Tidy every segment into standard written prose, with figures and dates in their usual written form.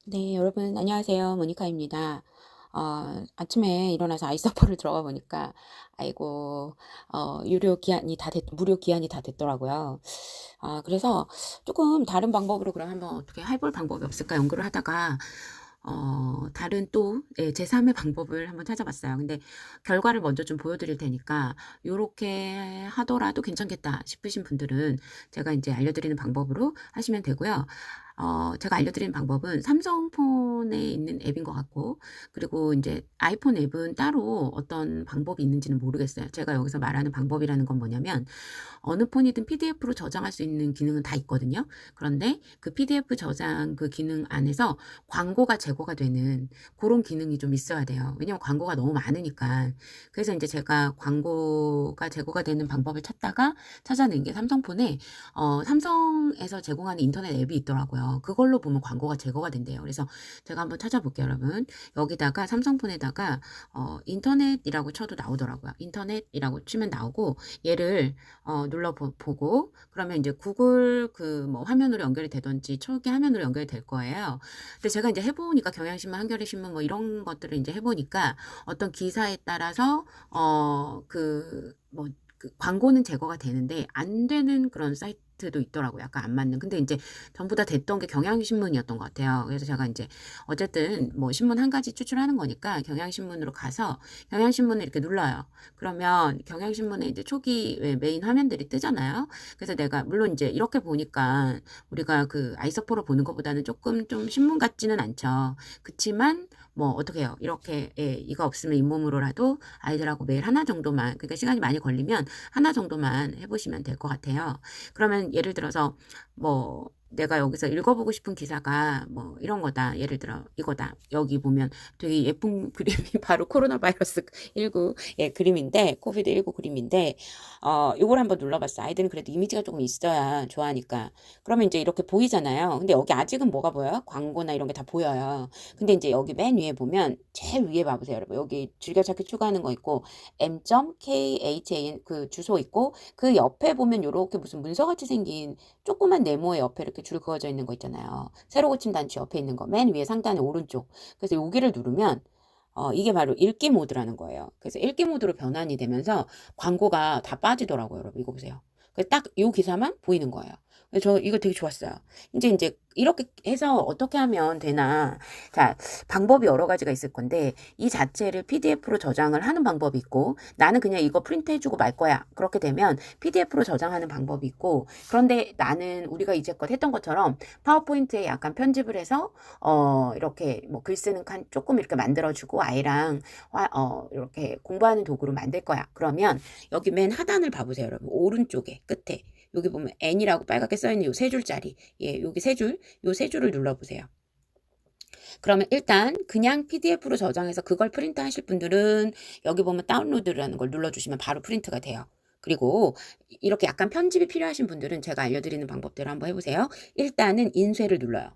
네, 여러분 안녕하세요. 모니카입니다. 아침에 일어나서 아이서버를 들어가 보니까 아이고 유료 기한이 다 무료 기한이 다 됐더라고요. 그래서 조금 다른 방법으로 그럼 한번 어떻게 해볼 방법이 없을까 연구를 하다가 다른 또 예, 제3의 방법을 한번 찾아봤어요. 근데 결과를 먼저 좀 보여드릴 테니까 요렇게 하더라도 괜찮겠다 싶으신 분들은 제가 이제 알려드리는 방법으로 하시면 되고요. 제가 알려드리는 방법은 삼성폰에 있는 앱인 것 같고, 그리고 이제 아이폰 앱은 따로 어떤 방법이 있는지는 모르겠어요. 제가 여기서 말하는 방법이라는 건 뭐냐면, 어느 폰이든 PDF로 저장할 수 있는 기능은 다 있거든요. 그런데 그 PDF 저장 그 기능 안에서 광고가 제거가 되는 그런 기능이 좀 있어야 돼요. 왜냐면 광고가 너무 많으니까. 그래서 이제 제가 광고가 제거가 되는 방법을 찾다가 찾아낸 게 삼성폰에 삼성에서 제공하는 인터넷 앱이 있더라고요. 그걸로 보면 광고가 제거가 된대요. 그래서 제가 한번 찾아볼게요, 여러분. 여기다가 삼성폰에다가 인터넷이라고 쳐도 나오더라고요. 인터넷이라고 치면 나오고 얘를 보고 그러면 이제 구글 그 뭐 화면으로 연결이 되든지 초기 화면으로 연결이 될 거예요. 근데 제가 이제 해보니까 경향신문, 한겨레신문 뭐 이런 것들을 이제 해보니까 어떤 기사에 따라서 그 광고는 제거가 되는데 안 되는 그런 사이트도 있더라고요. 약간 안 맞는. 근데 이제 전부 다 됐던 게 경향신문이었던 것 같아요. 그래서 제가 이제 어쨌든 뭐 신문 한 가지 추출하는 거니까 경향신문으로 가서 경향신문을 이렇게 눌러요. 그러면 경향신문에 이제 초기 메인 화면들이 뜨잖아요. 그래서 내가 물론 이제 이렇게 보니까 우리가 그 아이서포로 보는 것보다는 조금 좀 신문 같지는 않죠. 그치만 뭐 어떻게 해요? 이렇게 예, 이거 없으면 잇몸으로라도 아이들하고 매일 하나 정도만 그러니까 시간이 많이 걸리면 하나 정도만 해보시면 될 것 같아요. 그러면 예를 들어서 뭐 내가 여기서 읽어보고 싶은 기사가 뭐 이런 거다. 예를 들어 이거다. 여기 보면 되게 예쁜 그림이 바로 코로나 바이러스 19 예, 그림인데 코비드 19 그림인데 요걸 한번 눌러봤어. 아이들은 그래도 이미지가 조금 있어야 좋아하니까. 그러면 이제 이렇게 보이잖아요. 근데 여기 아직은 뭐가 보여요? 광고나 이런 게 다 보여요. 근데 이제 여기 맨 위에 보면 제일 위에 봐보세요, 여러분. 여기 즐겨찾기 추가하는 거 있고 m.khan 그 주소 있고 그 옆에 보면 요렇게 무슨 문서같이 생긴 조그만 네모의 옆에 이렇게 줄 그어져 있는 거 있잖아요. 새로 고침 단추 옆에 있는 거 맨 위에 상단에 오른쪽. 그래서 여기를 누르면 이게 바로 읽기 모드라는 거예요. 그래서 읽기 모드로 변환이 되면서 광고가 다 빠지더라고요, 여러분. 이거 보세요. 딱 이 기사만 보이는 거예요. 그래서 저 이거 되게 좋았어요. 이제 이렇게 해서 어떻게 하면 되나. 자, 방법이 여러 가지가 있을 건데 이 자체를 PDF로 저장을 하는 방법이 있고 나는 그냥 이거 프린트해주고 말 거야. 그렇게 되면 PDF로 저장하는 방법이 있고 그런데 나는 우리가 이제껏 했던 것처럼 파워포인트에 약간 편집을 해서 이렇게 뭐 글 쓰는 칸 조금 이렇게 만들어주고 아이랑 이렇게 공부하는 도구로 만들 거야. 그러면 여기 맨 하단을 봐보세요, 여러분. 오른쪽에 끝에 여기 보면 N이라고 빨갛게 써있는 요 세 줄짜리 예, 여기 세 줄, 요 세 줄을 눌러보세요. 그러면 일단 그냥 PDF로 저장해서 그걸 프린트 하실 분들은 여기 보면 다운로드라는 걸 눌러주시면 바로 프린트가 돼요. 그리고 이렇게 약간 편집이 필요하신 분들은 제가 알려드리는 방법대로 한번 해보세요. 일단은 인쇄를 눌러요.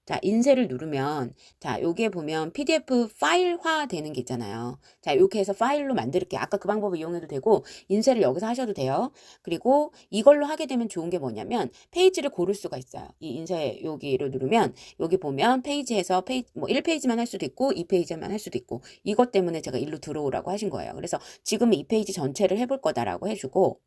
자, 인쇄를 누르면, 자, 여기에 보면 PDF 파일화 되는 게 있잖아요. 자, 이렇게 해서 파일로 만들게요. 아까 그 방법을 이용해도 되고, 인쇄를 여기서 하셔도 돼요. 그리고 이걸로 하게 되면 좋은 게 뭐냐면, 페이지를 고를 수가 있어요. 이 인쇄 여기를 누르면, 여기 보면 페이지에서 뭐 1페이지만 할 수도 있고, 2페이지만 할 수도 있고, 이것 때문에 제가 일로 들어오라고 하신 거예요. 그래서 지금 2페이지 전체를 해볼 거다라고 해주고,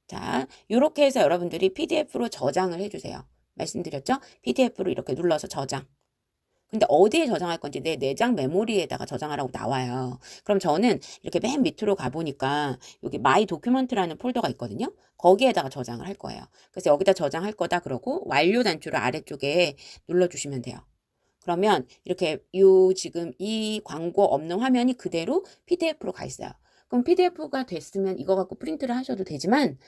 자, 이렇게 해서 여러분들이 PDF로 저장을 해주세요. 말씀드렸죠? PDF로 이렇게 눌러서 저장. 근데 어디에 저장할 건지 내 내장 메모리에다가 저장하라고 나와요. 그럼 저는 이렇게 맨 밑으로 가보니까 여기 마이 도큐먼트라는 폴더가 있거든요. 거기에다가 저장을 할 거예요. 그래서 여기다 저장할 거다 그러고 완료 단추를 아래쪽에 눌러주시면 돼요. 그러면 이렇게 지금 이 광고 없는 화면이 그대로 PDF로 가 있어요. 그럼 PDF가 됐으면 이거 갖고 프린트를 하셔도 되지만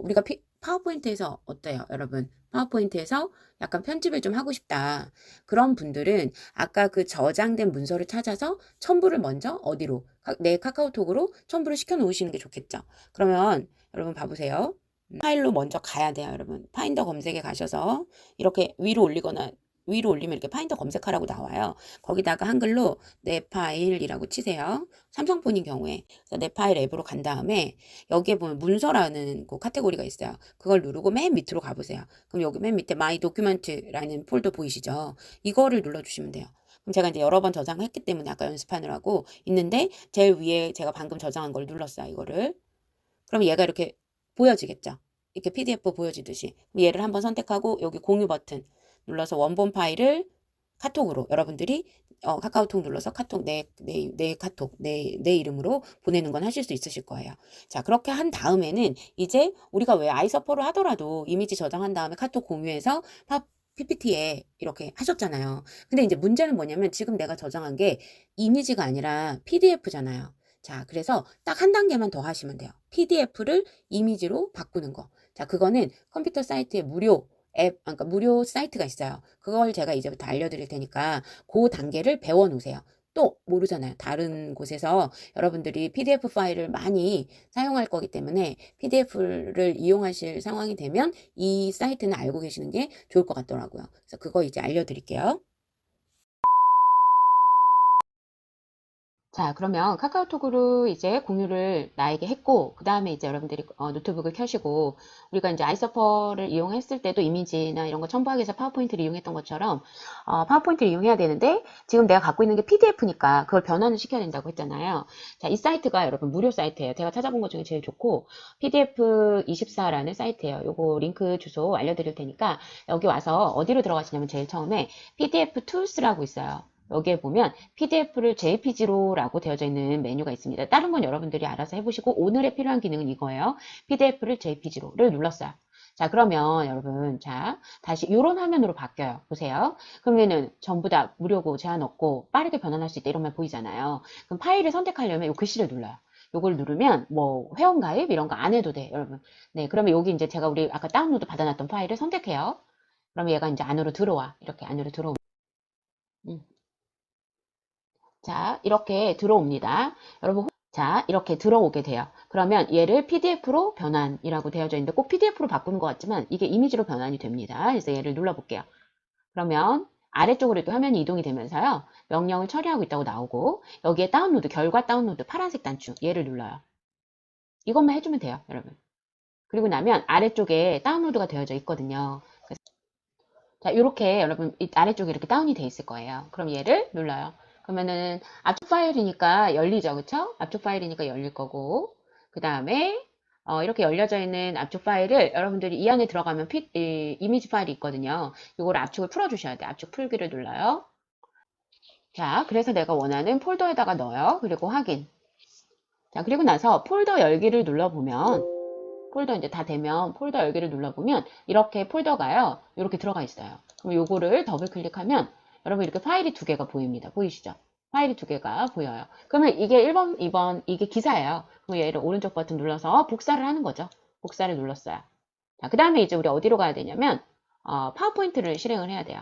우리가 파워포인트에서 어때요, 여러분? 파워포인트에서 약간 편집을 좀 하고 싶다. 그런 분들은 아까 그 저장된 문서를 찾아서 첨부를 먼저 어디로? 내 카카오톡으로 첨부를 시켜 놓으시는 게 좋겠죠. 그러면 여러분 봐보세요. 파일로 먼저 가야 돼요, 여러분. 파인더 검색에 가셔서 이렇게 위로 올리거나 위로 올리면 이렇게 파인더 검색하라고 나와요. 거기다가 한글로 내 파일이라고 치세요. 삼성폰인 경우에. 그래서 내 파일 앱으로 간 다음에 여기에 보면 문서라는 그 카테고리가 있어요. 그걸 누르고 맨 밑으로 가보세요. 그럼 여기 맨 밑에 My Document라는 폴더 보이시죠? 이거를 눌러주시면 돼요. 그럼 제가 이제 여러 번 저장했기 때문에 아까 연습하느라고 있는데 제일 위에 제가 방금 저장한 걸 눌렀어요. 이거를. 그럼 얘가 이렇게 보여지겠죠? 이렇게 PDF 보여지듯이. 얘를 한번 선택하고 여기 공유 버튼 눌러서 원본 파일을 카톡으로 여러분들이 카카오톡 눌러서 카톡 내 카톡 내 이름으로 보내는 건 하실 수 있으실 거예요. 자, 그렇게 한 다음에는 이제 우리가 왜 아이서퍼를 하더라도 이미지 저장한 다음에 카톡 공유해서 PPT에 이렇게 하셨잖아요. 근데 이제 문제는 뭐냐면 지금 내가 저장한 게 이미지가 아니라 PDF잖아요. 자, 그래서 딱 한 단계만 더 하시면 돼요. PDF를 이미지로 바꾸는 거. 자, 그거는 컴퓨터 사이트에 무료 앱, 그러니까 무료 사이트가 있어요. 그걸 제가 이제부터 알려드릴 테니까 그 단계를 배워 놓으세요. 또 모르잖아요. 다른 곳에서 여러분들이 PDF 파일을 많이 사용할 거기 때문에 PDF를 이용하실 상황이 되면 이 사이트는 알고 계시는 게 좋을 것 같더라고요. 그래서 그거 이제 알려드릴게요. 자, 그러면 카카오톡으로 이제 공유를 나에게 했고, 그 다음에 이제 여러분들이 노트북을 켜시고, 우리가 이제 아이서퍼를 이용했을 때도 이미지나 이런 거 첨부하기 위해서 파워포인트를 이용했던 것처럼, 파워포인트를 이용해야 되는데, 지금 내가 갖고 있는 게 PDF니까 그걸 변환을 시켜야 된다고 했잖아요. 자, 이 사이트가 여러분 무료 사이트예요. 제가 찾아본 것 중에 제일 좋고, PDF24라는 사이트예요. 요거 링크 주소 알려드릴 테니까, 여기 와서 어디로 들어가시냐면 제일 처음에 PDF Tools라고 있어요. 여기에 보면 PDF를 JPG로라고 되어져 있는 메뉴가 있습니다. 다른 건 여러분들이 알아서 해보시고 오늘의 필요한 기능은 이거예요. PDF를 JPG로를 눌렀어요. 자, 그러면 여러분, 자, 다시 이런 화면으로 바뀌어요. 보세요. 그러면은 전부 다 무료고 제한 없고 빠르게 변환할 수 있다 이런 말 보이잖아요. 그럼 파일을 선택하려면 이 글씨를 눌러요. 요걸 누르면 뭐 회원가입 이런 거 안 해도 돼, 여러분. 네, 그러면 여기 이제 제가 우리 아까 다운로드 받아놨던 파일을 선택해요. 그러면 얘가 이제 안으로 들어와. 이렇게 안으로 들어오면. 자, 이렇게 들어옵니다. 여러분, 자, 이렇게 들어오게 돼요. 그러면 얘를 PDF로 변환이라고 되어져 있는데 꼭 PDF로 바꾸는 것 같지만 이게 이미지로 변환이 됩니다. 그래서 얘를 눌러볼게요. 그러면 아래쪽으로 이렇게 화면이 이동이 되면서요. 명령을 처리하고 있다고 나오고 여기에 다운로드, 결과 다운로드, 파란색 단추 얘를 눌러요. 이것만 해주면 돼요, 여러분. 그리고 나면 아래쪽에 다운로드가 되어져 있거든요. 자, 이렇게 여러분 아래쪽에 이렇게 다운이 돼 있을 거예요. 그럼 얘를 눌러요. 그러면은 압축 파일이니까 열리죠, 그쵸? 압축 파일이니까 열릴 거고 그 다음에 이렇게 열려져 있는 압축 파일을 여러분들이 이 안에 들어가면 이미지 파일이 있거든요. 이걸 압축을 풀어주셔야 돼요. 압축 풀기를 눌러요. 자, 그래서 내가 원하는 폴더에다가 넣어요. 그리고 확인. 자, 그리고 나서 폴더 열기를 눌러보면 폴더 이제 다 되면 폴더 열기를 눌러보면 이렇게 폴더가요. 이렇게 들어가 있어요. 그럼 요거를 더블 클릭하면 여러분 이렇게 파일이 두 개가 보입니다. 보이시죠? 파일이 두 개가 보여요. 그러면 이게 1번, 2번 이게 기사예요. 그럼 얘를 오른쪽 버튼 눌러서 복사를 하는 거죠. 복사를 눌렀어요. 자, 그 다음에 이제 우리 어디로 가야 되냐면 파워포인트를 실행을 해야 돼요.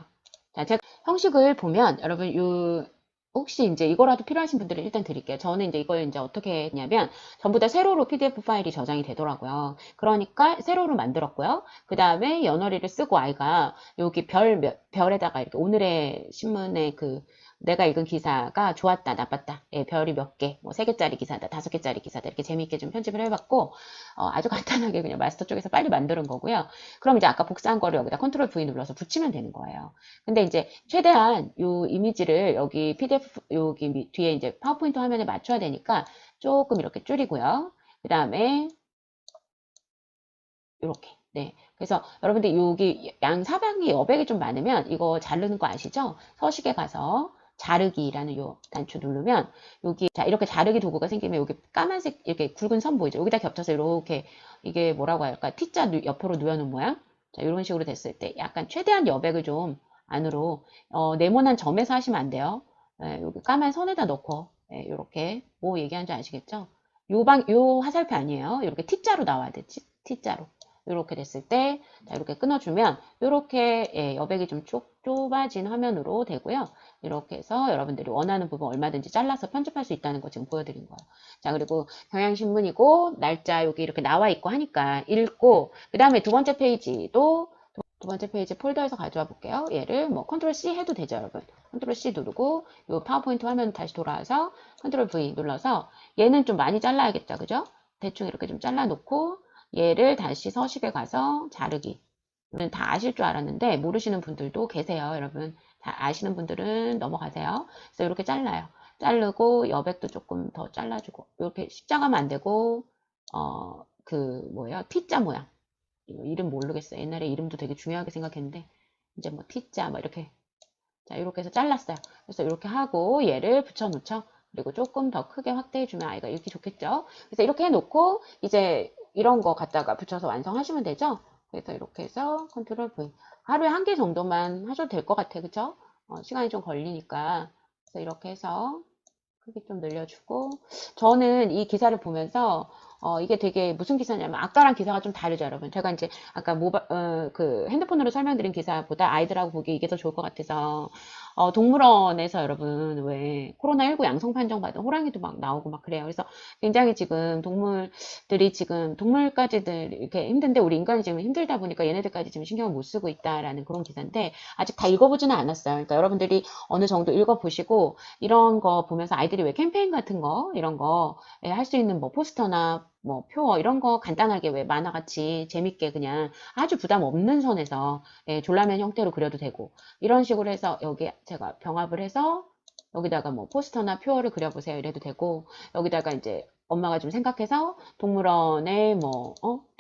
자, 제가 형식을 보면 여러분 혹시 이제 이거라도 필요하신 분들은 일단 드릴게요. 저는 이제 이걸 이제 어떻게 했냐면 전부 다 세로로 PDF 파일이 저장이 되더라고요. 그러니까 세로로 만들었고요. 그 다음에 연월일을 쓰고 아이가 여기 별에다가 이렇게 오늘의 신문에 내가 읽은 기사가 좋았다, 나빴다. 예, 별이 몇 개, 뭐 3개짜리 기사다, 5개짜리 기사다. 이렇게 재미있게 좀 편집을 해봤고, 아주 간단하게 그냥 마스터 쪽에서 빨리 만드는 거고요. 그럼 이제 아까 복사한 거를 여기다 컨트롤 V 눌러서 붙이면 되는 거예요. 근데 이제 최대한 요 이미지를 여기 PDF, 여기 뒤에 이제 파워포인트 화면에 맞춰야 되니까 조금 이렇게 줄이고요. 그 다음에 이렇게. 네. 그래서 여러분들 여기 양 사방이 여백이 좀 많으면 이거 자르는 거 아시죠? 서식에 가서 자르기라는 요 단추 누르면 여기 자 이렇게 자르기 도구가 생기면 여기 까만색 이렇게 굵은 선 보이죠? 여기다 겹쳐서 이렇게 이게 뭐라고 할까? T자 옆으로 누워놓은 모양? 자 이런 식으로 됐을 때 약간 최대한 여백을 좀 안으로 네모난 점에서 하시면 안 돼요. 예, 여기 까만 선에다 넣고 예, 이렇게 뭐 얘기하는지 아시겠죠? 요 화살표 아니에요. 이렇게 T자로 나와야 돼. T자로. 이렇게 됐을 때, 자, 이렇게 끊어주면, 이렇게, 예, 여백이 좀 좁아진 화면으로 되고요. 이렇게 해서 여러분들이 원하는 부분 얼마든지 잘라서 편집할 수 있다는 거 지금 보여드린 거예요. 자, 그리고 경향신문이고, 날짜 여기 이렇게 나와 있고 하니까 읽고, 그 다음에 두 번째 페이지도 두 번째 페이지 폴더에서 가져와 볼게요. 얘를 뭐 컨트롤 C 해도 되죠, 여러분. 컨트롤 C 누르고 요 파워포인트 화면 다시 돌아와서 컨트롤 V 눌러서 얘는 좀 많이 잘라야겠죠, 그죠? 대충 이렇게 좀 잘라 놓고 얘를 다시 서식에 가서 자르기. 는 다 아실 줄 알았는데 모르시는 분들도 계세요, 여러분. 다 아시는 분들은 넘어가세요. 그래서 이렇게 잘라요. 자르고 여백도 조금 더 잘라주고 이렇게 십자가면 안 되고 그 뭐예요? T자 모양. 이름 모르겠어요. 옛날에 이름도 되게 중요하게 생각했는데 이제 뭐 T자 뭐 이렇게 자 이렇게 해서 잘랐어요. 그래서 이렇게 하고 얘를 붙여놓죠. 그리고 조금 더 크게 확대해주면 아이가 읽기 좋겠죠. 그래서 이렇게 해놓고 이제 이런 거 갖다가 붙여서 완성하시면 되죠. 그래서 이렇게 해서 컨트롤 V 하루에 한 개 정도만 하셔도 될 것 같아요. 그쵸? 시간이 좀 걸리니까 그래서 이렇게 해서 크기 좀 늘려주고 저는 이 기사를 보면서 이게 되게 무슨 기사냐면 아까랑 기사가 좀 다르죠, 여러분. 제가 이제 아까 그 핸드폰으로 설명드린 기사보다 아이들하고 보기 이게 더 좋을 것 같아서 동물원에서 여러분 왜 코로나19 양성 판정받은 호랑이도 막 나오고 막 그래요. 그래서 굉장히 지금 동물들이 지금 동물까지들 이렇게 힘든데 우리 인간이 지금 힘들다 보니까 얘네들까지 지금 신경을 못 쓰고 있다라는 그런 기사인데 아직 다 읽어보지는 않았어요. 그러니까 여러분들이 어느 정도 읽어보시고 이런 거 보면서 아이들이 왜 캠페인 같은 거 이런 거 할 수 있는 뭐 포스터나 뭐 표 이런 거 간단하게 왜 만화같이 재밌게 그냥 아주 부담 없는 선에서 졸라맨 형태로 그려도 되고 이런 식으로 해서 여기 제가 병합을 해서 여기다가 뭐 포스터나 표어를 그려보세요 이래도 되고 여기다가 이제 엄마가 좀 생각해서 동물원에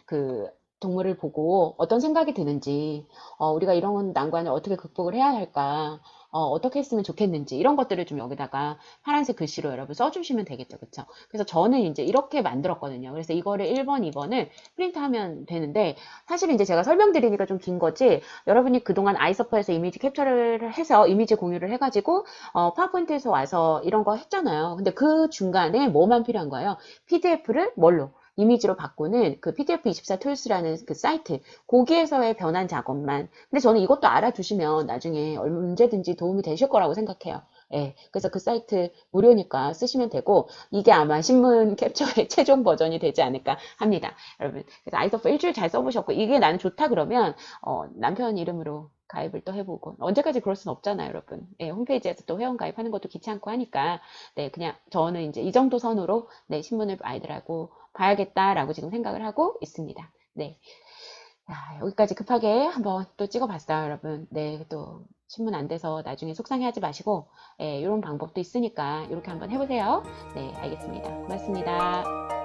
그 동물을 보고 어떤 생각이 드는지 우리가 이런 난관을 어떻게 극복을 해야 할까 어떻게 했으면 좋겠는지 이런 것들을 좀 여기다가 파란색 글씨로 여러분 써주시면 되겠죠. 그쵸? 그래서 저는 이제 이렇게 만들었거든요. 그래서 이거를 1번, 2번을 프린트하면 되는데 사실 이제 제가 설명드리니까 좀 긴 거지 여러분이 그동안 아이서퍼에서 이미지 캡처를 해서 이미지 공유를 해가지고 파워포인트에서 와서 이런 거 했잖아요. 근데 그 중간에 뭐만 필요한 거예요? PDF를 뭘로? 이미지로 바꾸는 그 PDF24 툴스라는 그 사이트 거기에서의 변환 작업만 근데 저는 이것도 알아두시면 나중에 언제든지 도움이 되실 거라고 생각해요. 예, 그래서 그 사이트 무료니까 쓰시면 되고 이게 아마 신문 캡처의 최종 버전이 되지 않을까 합니다. 여러분 그래서 아이서퍼 일주일 잘 써보셨고 이게 나는 좋다 그러면 남편 이름으로 가입을 또 해보고 언제까지 그럴 순 없잖아요 여러분. 예, 홈페이지에서 또 회원 가입하는 것도 귀찮고 하니까 네 그냥 저는 이제 이 정도 선으로 네 신문을 아이들하고 봐야겠다라고 지금 생각을 하고 있습니다. 네. 야, 여기까지 급하게 한번 또 찍어봤어요, 여러분. 네, 또 신문 안 돼서 나중에 속상해하지 마시고, 예, 이런 방법도 있으니까 이렇게 한번 해보세요. 네, 알겠습니다. 고맙습니다.